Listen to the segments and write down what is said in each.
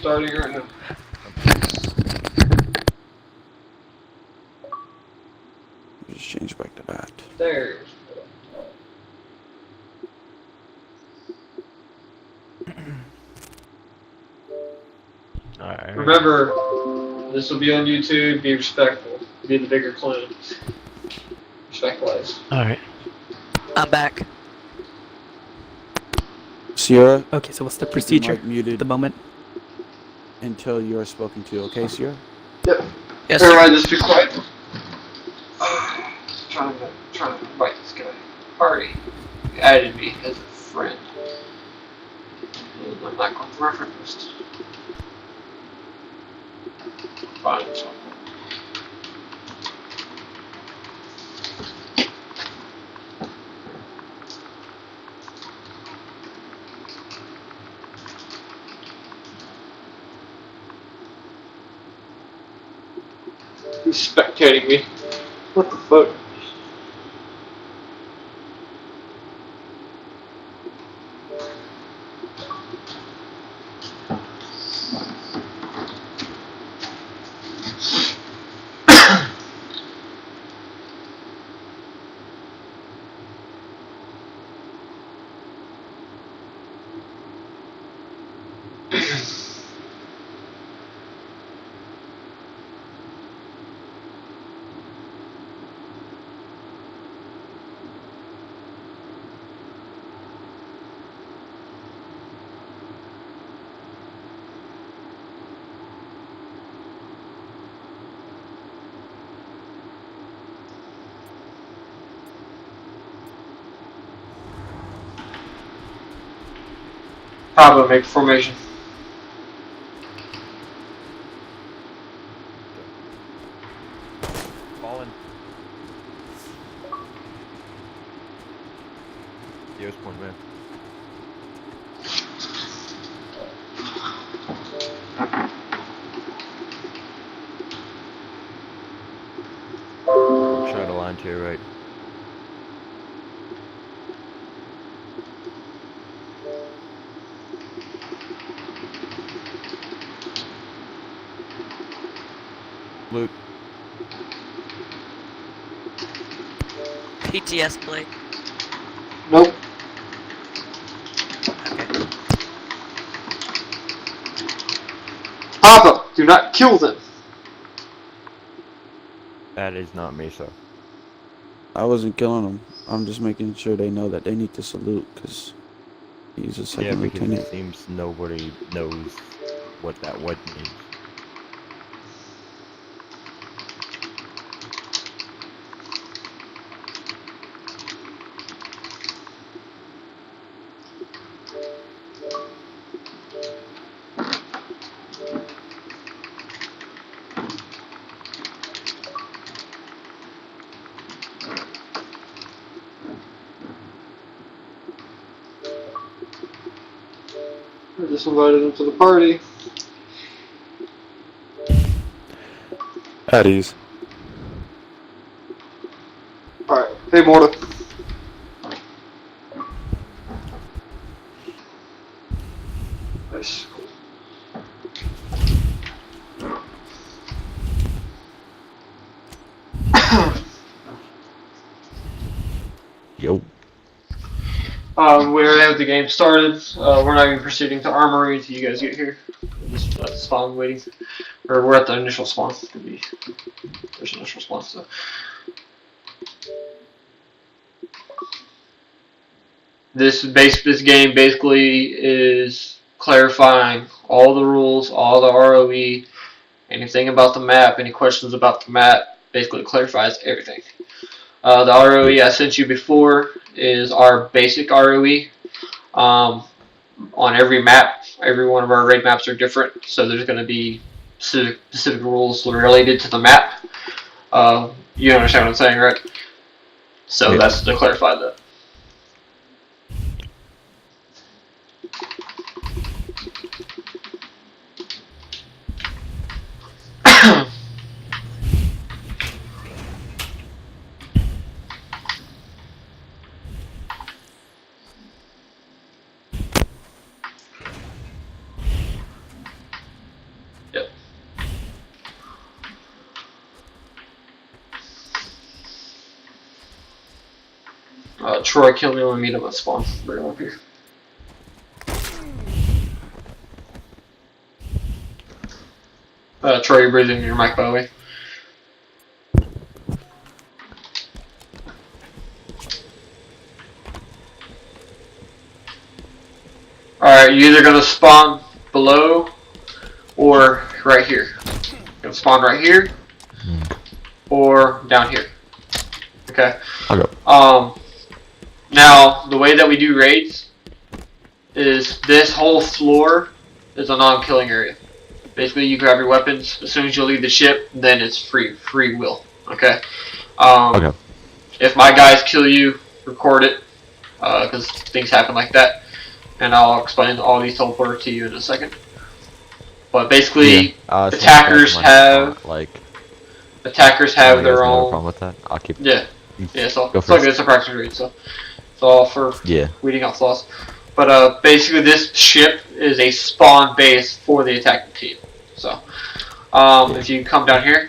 Starting right now. Just change back to that. There. Alright. Remember, this will be on YouTube. Be respectful. Be the bigger clown. Respect-wise. Alright. I'm back. Sierra, Okay, so what's the keep your procedure mic at muted the moment? until you are spoken to. Okay, Sierra? Yep. Yes, Everybody just be quiet. Trying to invite this guy. Party. He added me as a friend. And I'm not going to reference. Fine, so. Who's spectating me? What the fuck? Pablo, make formation. Fallen. Here's point, man. Try to line to your right. Loot. PTS plate. Nope. Okay. Papa, do not kill them. That is not me, sir. I wasn't killing them. I'm just making sure they know that they need to salute, because he's a Yeah, second because lieutenant. it seems nobody knows what that word means. I just invited them to the party. At ease. Alright. Hey, Morta. Nice. Yo. We already have the game started. We're not even proceeding to armory until you guys get here. We're just at the spawn waiting. Or we're at the initial spawn. There's initial spawn, so. This game basically is clarifying all the rules, all the ROE, anything about the map, any questions about the map, basically clarifies everything. The ROE I sent you before is our basic ROE. On every map, every one of our raid maps are different, so there's going to be specific rules related to the map. You understand what I'm saying, right? So Yeah. that's to clarify that. Troy, kill me when we meet him at spawn. Bring him up here. Troy, you're breathing in your mic, by the way. Alright, you're either going to spawn below or right here. You're going to spawn right here or down here. Okay? Okay. Now, the way that we do raids is this whole floor is a non-killing area. Basically, you grab your weapons. As soon as you leave the ship, then it's free will. Okay? Okay. If my guys kill you, record it, because things happen like that. And I'll explain all these teleporters to you in a second. But basically, attackers have their own. Problem with that? I'll keep. Yeah, so Go it's like it's a practice read, so it's all for yeah. weeding out flaws. But basically, this ship is a spawn base for the attacking team. So, if you come down here,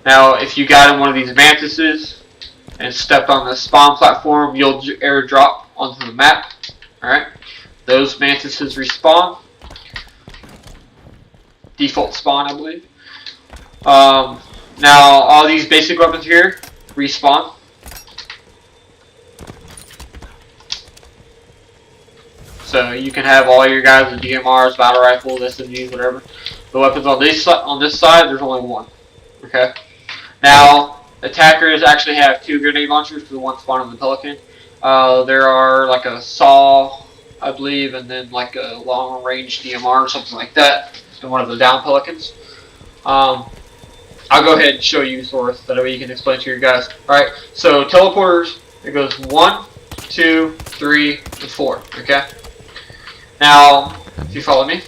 now if you got in one of these mantises and stepped on the spawn platform, you'll airdrop onto the map. Alright? Those mantises respawn. Default spawn, I believe. Now, all these basic weapons here respawn. So you can have all your guys with DMRs, battle rifles, SMGs, whatever. The weapons on this side, there's only one. Okay? Now, attackers actually have 2 grenade launchers for the one spawn on the Pelican. There are like a saw, I believe, and then like a long range DMR or something like that in one of the down Pelicans. I'll go ahead and show you Source, that way you can explain to your guys. Alright, so teleporters, it goes 1, 2, 3, and 4, okay? Now, if you follow me.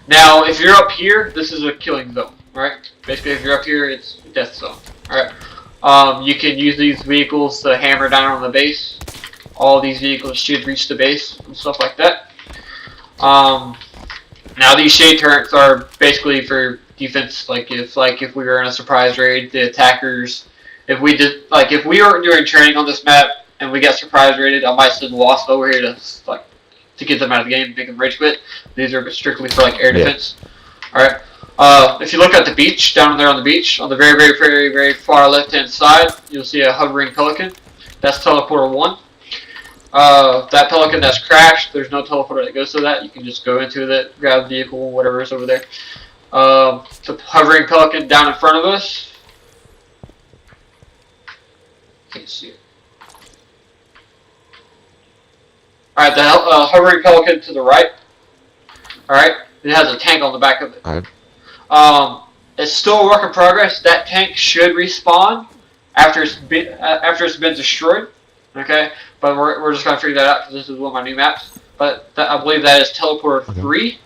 Now, if you're up here, this is a killing zone, right? Basically, if you're up here, it's a death zone, alright? You can use these vehicles to hammer down on the base. All these vehicles should reach the base and stuff like that. Now these shade turrets are basically for defense. Like if we were in a surprise raid, the attackers, if we were doing training on this map and we got surprise raided, I might send Wasp over here to get them out of the game, make them rage quit. These are strictly for like air defense. Alright. If you look at the beach, down there on the beach, on the very far left hand side, you'll see a hovering Pelican. That's teleporter 1. That Pelican that's crashed, there's no teleporter that goes to that. You can just go into it, grab the vehicle, whatever is over there. The hovering Pelican down in front of us. Can't see it. Alright, the hovering Pelican to the right. Alright, it has a tank on the back of it. Alright. It's still a work in progress. That tank should respawn after it's been destroyed. Okay, but we're just gonna figure that out because this is one of my new maps. But I believe that is teleporter 3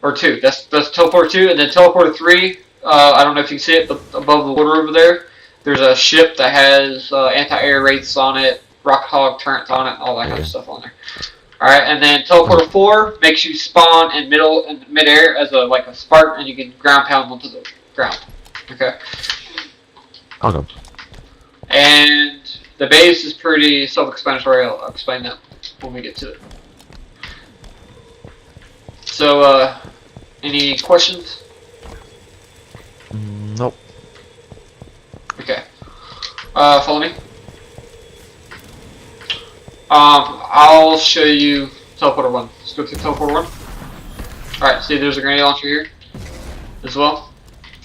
or 2. That's teleporter 2, and then teleporter 3. I don't know if you can see it, but above the water over there, there's a ship that has anti-air wraiths on it, rocket hog turrets on it, all that kind of stuff on there. All right, and then teleporter 4 makes you spawn in midair as a spark, and you can ground pound onto the ground. Okay. Okay. And the base is pretty self-explanatory. I'll explain that when we get to it. So, any questions? Nope. Okay. Follow me. I'll show you teleporter 1. Let's go to teleporter 1. Alright, see there's a grenade launcher here as well.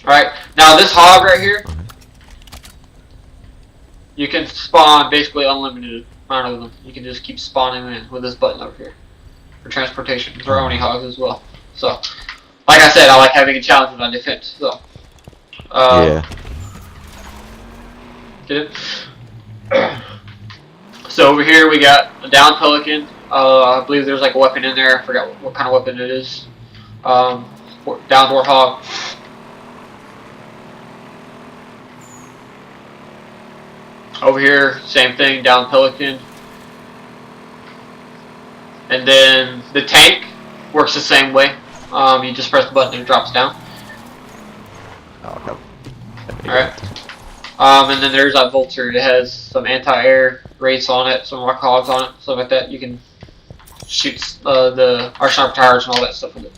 Alright, now this hog right here, you can spawn basically unlimited amount of them. You can just keep spawning in with this button over here for transportation. There are only hogs as well. So, like I said, I like having a challenge on defense. So, Yeah. get it? So over here we got a down Pelican. I believe there's like a weapon in there. I forgot what kind of weapon it is. Down Warthog. Over here, same thing, down Pelican. And then the tank works the same way. You just press the button and it drops down. Oh, Alright. And then there's that Vulture. It has some anti-air rates on it, some rock hogs on it, stuff like that. You can shoot our sniper towers and all that stuff with it.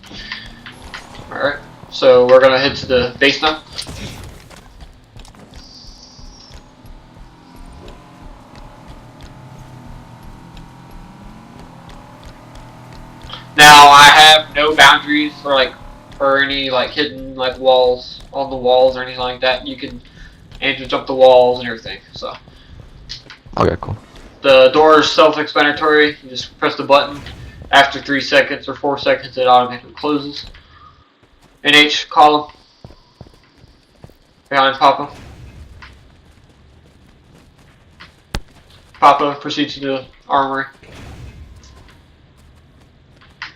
Alright. So we're gonna head to the base now. Now I have no boundaries or any hidden walls on the walls or anything like that. You can jump the walls and everything. So Okay, cool. the door is self-explanatory. You just press the button. After 3 seconds or 4 seconds, it automatically closes. NH column behind Papa. Papa proceeds to the armory.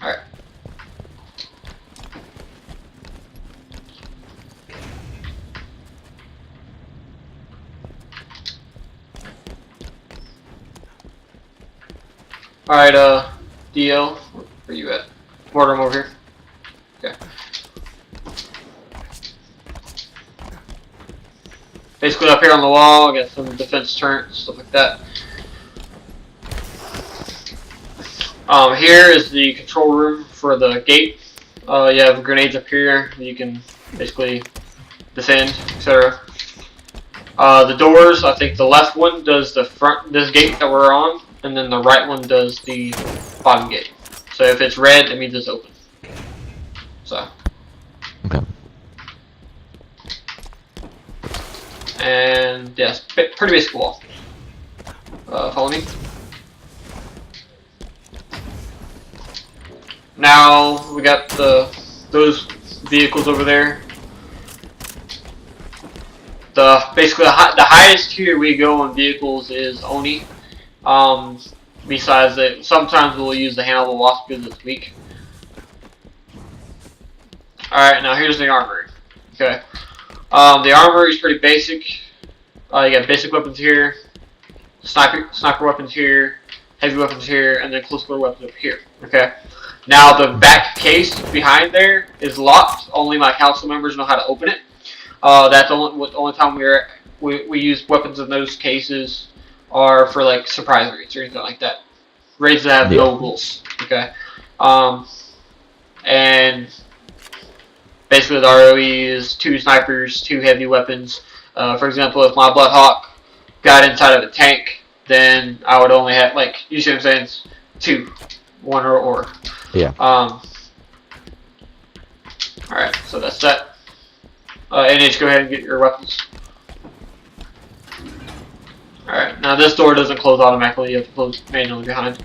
Alright. Alright, DL, where you at? Mortar, I'm over here. Okay. Basically up here on the wall, I got some defense turrets, stuff like that. Here is the control room for the gate. You have grenades up here that you can basically defend, etc. The doors, I think the left one does this gate that we're on, and then the right one does the bottom gate. So if it's red, it means it's open. So. Okay. And yes, pretty basic wall. Follow me. Now we got those vehicles over there. Basically the highest tier we go on vehicles is Oni. Besides that, sometimes we'll use the Hannibal Wasp because it's weak. Alright, now here's the armory. Okay. The armory is pretty basic. You got basic weapons here, sniper weapons here, heavy weapons here, and then close quarter weapons up here. Okay. Now the back case behind there is locked. Only my council members know how to open it. That's the only time we use weapons in those cases are for surprise raids or anything like that. Raids that have no rules. Okay. And basically the ROE is 2 snipers, 2 heavy weapons. For example, if my Bloodhawk got inside of a tank, then I would only have you see what I'm saying? It's 2, 1 or. Yeah. Alright, so that's that. NH, go ahead and get your weapons. Alright, now this door doesn't close automatically, you have to close manually behind.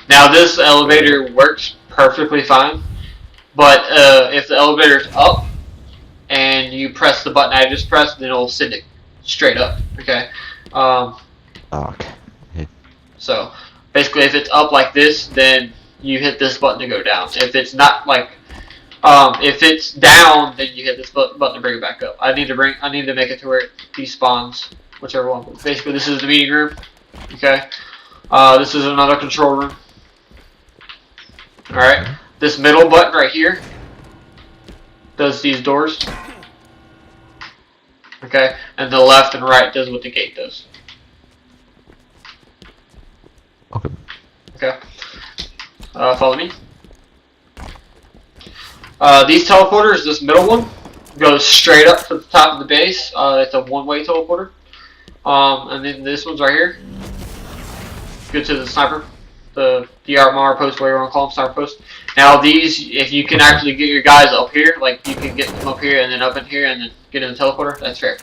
Now this elevator works perfectly fine, but if the elevator's up and you press the button I just pressed, then it'll send it straight up, okay? Okay. So basically if it's up like this, then you hit this button to go down. If it's not if it's down, then you hit this button to bring it back up. I need to make it to where it despawns, whichever one. But basically this is the meeting room. Okay. This is another control room. Alright. This middle button right here does these doors. Okay. And the left and right does what the gate does. Okay. Okay. Follow me. These teleporters, this middle one, goes straight up to the top of the base. It's a one-way teleporter. And then this one's right here. Go to the sniper. The DRMR post, whatever you want to call them, sniper post. Now these, if you can actually get your guys up here, you can get them up here and then up in here and then get in the teleporter, that's fair.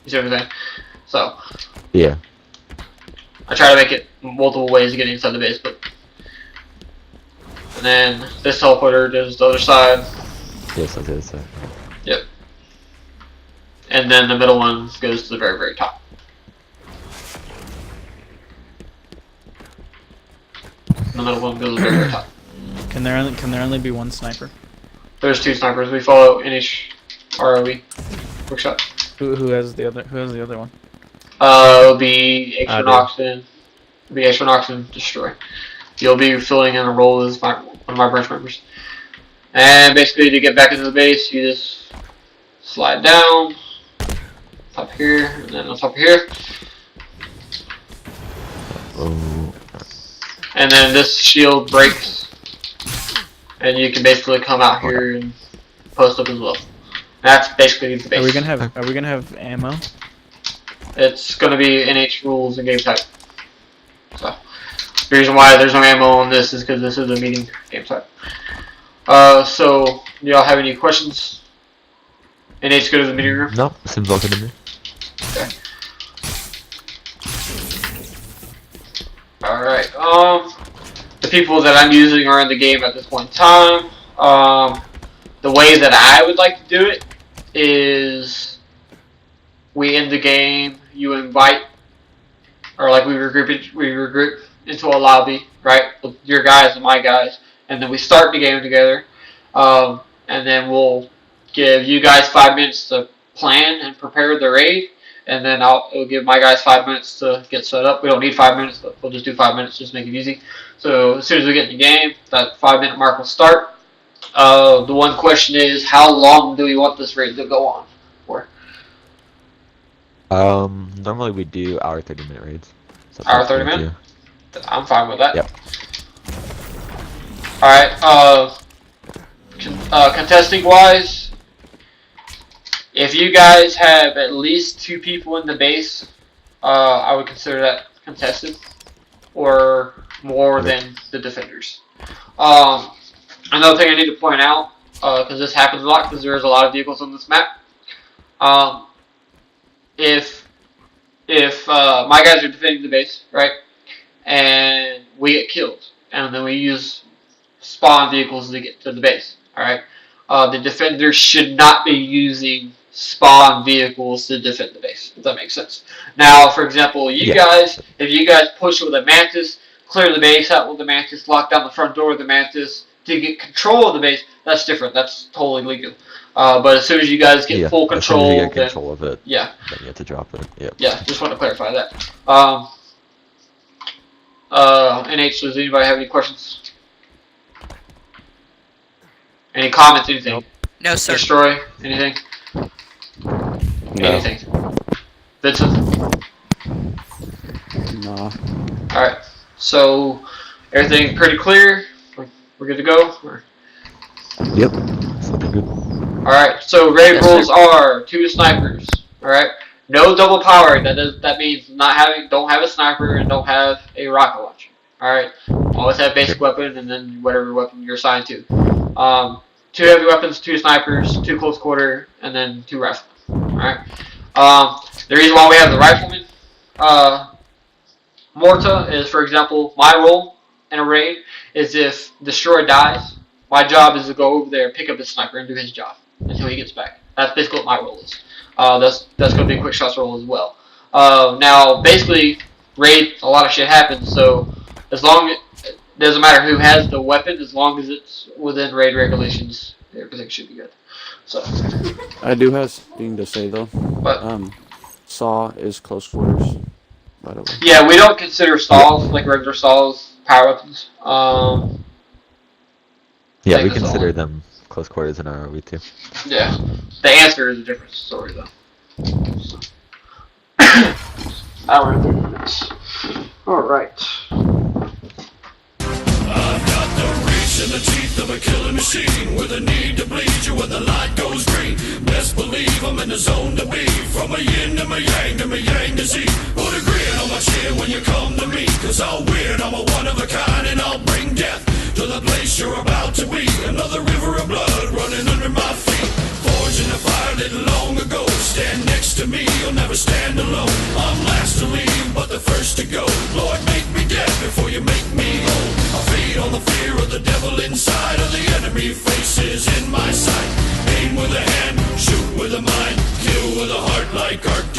You see what I'm saying? So. Yeah. I try to make it multiple ways to get inside the base, but. And then this teleporter does the other side. Yes, that's the other side. Yep. And then the middle one goes to the very, very top. The middle one goes to the very, very top. Can there only be one sniper? There's 2 snipers. We follow NH ROE workshop. Who has the other one? It'll be H1 Destroy. You'll be filling in a role as one of my branch members. And basically, to get back into the base, you just slide down, top here, and then on top of here. Oh. And then this shield breaks, and you can basically come out here and post up as well. That's basically the base. Are we gonna have ammo? It's gonna be NH rules and game type. So the reason why there's no ammo on this is because this is a meeting game type. So do y'all have any questions? NH, go to the meeting room. Nope, seems all good to me. Okay. Alright, the people that I'm using are in the game at this point in time. The way that I would like to do it is we end the game, you invite, or like we regroup into a lobby, right, with your guys and my guys, and then we start the game together, and then we'll give you guys 5 minutes to plan and prepare the raid, and then I'll give my guys 5 minutes to get set up. We don't need 5 minutes, but we'll just do 5 minutes, just make it easy. So as soon as we get in the game, that 5 minute mark will start. The one question is, how long do we want this raid to go on for? Normally we do hour 30-minute raids. So Hour 30 minutes? I'm fine with that. Yep. Alright, contesting wise, if you guys have at least 2 people in the base, I would consider that contested, or more than the defenders. Another thing I need to point out, because this happens a lot, because there's a lot of vehicles on this map. If my guys are defending the base, right, and we get killed, and then we use spawn vehicles to get to the base, alright, the defenders should not be using spawn vehicles to defend the base, if that makes sense. Now, for example, you guys, if you guys push with a Mantis, clear the base out with the Mantis, lock down the front door with the Mantis to get control of the base, that's different. That's totally legal. But as soon as you guys get full control, as soon as you get control of it, then you have to drop it. Yep. Yeah, just want to clarify that. NH, does anybody have any questions? Any comments? Anything? Nope. No, sir. Destroy? Anything? No. Anything? Vincent? Nah. Alright, so everything pretty clear? We're good to go? Yep. It's looking good. Alright, so raid rules are 2 snipers. Alright? No double power. That means don't have a sniper and don't have a rocket launcher. Alright? Always have basic weapon and then whatever weapon you're assigned to. 2 heavy weapons, 2 snipers, 2 close quarter, and then 2 riflemen. Alright? The reason why we have the rifleman Morta is, for example, my role in a raid is if Destroy dies, my job is to go over there, pick up his sniper, and do his job until he gets back. That's basically what my role is. That's going to be a quick shots role as well. Now, basically, raid, a lot of shit happens, so as long as it doesn't matter who has the weapon, as long as it's within raid regulations, everything should be good. So I do have something to say though. But Saw is close quarters, by the way. yeah, we don't consider stalls like regular stalls power weapons. Yeah, Like we this consider all. them close quarters in ROE too. Yeah, the answer is a different story though. So. Hour and 30 minutes. All right. I've got the reach and the teeth of a killing machine, with a need to bleed you when the light goes green. Best believe I'm in the zone to be, from a yin to my yang to Z. Put a grin on my chin when you come to me, cause I'll win, I'm a one of a kind, and I'll bring death to the place you're about to be. Another river of blood running under my feet, forged in a fire lit long ago. Stand next to me, you'll never stand alone. I'm last to leave, but the first to go. Lord, make me dead before you make me whole. I feed on the fear of the devil inside, of the enemy faces in my sight. Aim with a hand, shoot with a mind, kill with a heart like art.